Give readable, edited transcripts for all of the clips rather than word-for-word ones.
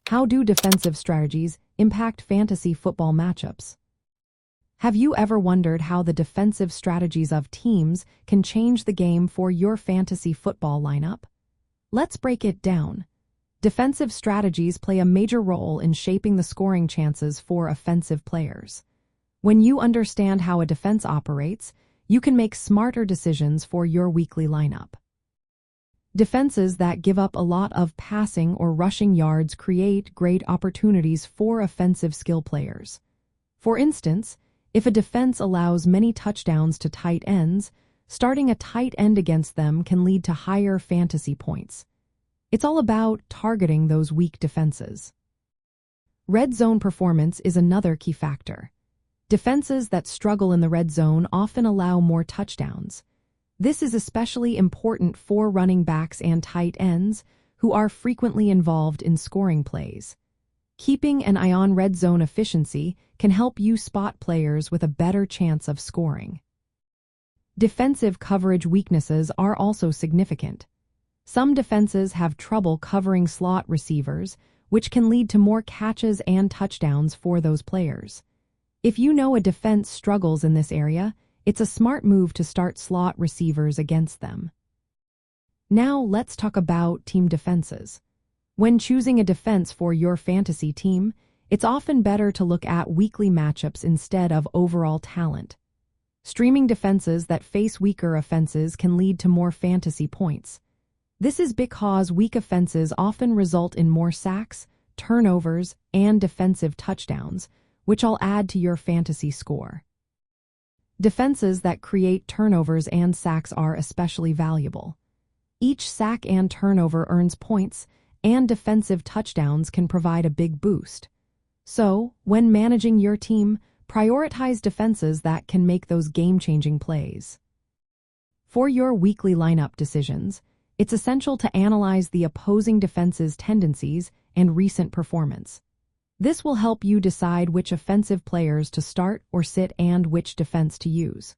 How do defensive strategies impact fantasy football matchups? Have you ever wondered how the defensive strategies of teams can change the game for your fantasy football lineup? Let's break it down. Defensive strategies play a major role in shaping the scoring chances for offensive players. When you understand how a defense operates, you can make smarter decisions for your weekly lineup. Defenses that give up a lot of passing or rushing yards create great opportunities for offensive skill players. For instance, if a defense allows many touchdowns to tight ends, starting a tight end against them can lead to higher fantasy points. It's all about targeting those weak defenses. Red zone performance is another key factor. Defenses that struggle in the red zone often allow more touchdowns. This is especially important for running backs and tight ends, who are frequently involved in scoring plays. Keeping an eye on red zone efficiency can help you spot players with a better chance of scoring. Defensive coverage weaknesses are also significant. Some defenses have trouble covering slot receivers, which can lead to more catches and touchdowns for those players. If you know a defense struggles in this area, it's a smart move to start slot receivers against them. Now let's talk about team defenses. When choosing a defense for your fantasy team, it's often better to look at weekly matchups instead of overall talent. Streaming defenses that face weaker offenses can lead to more fantasy points. This is because weak offenses often result in more sacks, turnovers, and defensive touchdowns, which all add to your fantasy score. Defenses that create turnovers and sacks are especially valuable. Each sack and turnover earns points, and defensive touchdowns can provide a big boost. So, when managing your team, prioritize defenses that can make those game-changing plays. For your weekly lineup decisions, it's essential to analyze the opposing defense's tendencies and recent performance. This will help you decide which offensive players to start or sit and which defense to use.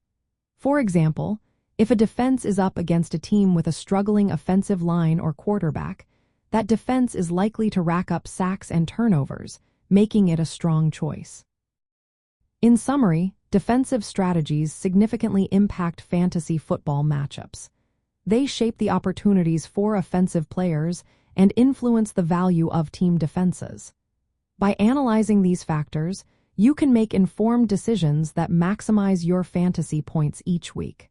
For example, if a defense is up against a team with a struggling offensive line or quarterback, that defense is likely to rack up sacks and turnovers, making it a strong choice. In summary, defensive strategies significantly impact fantasy football matchups. They shape the opportunities for offensive players and influence the value of team defenses. By analyzing these factors, you can make informed decisions that maximize your fantasy points each week.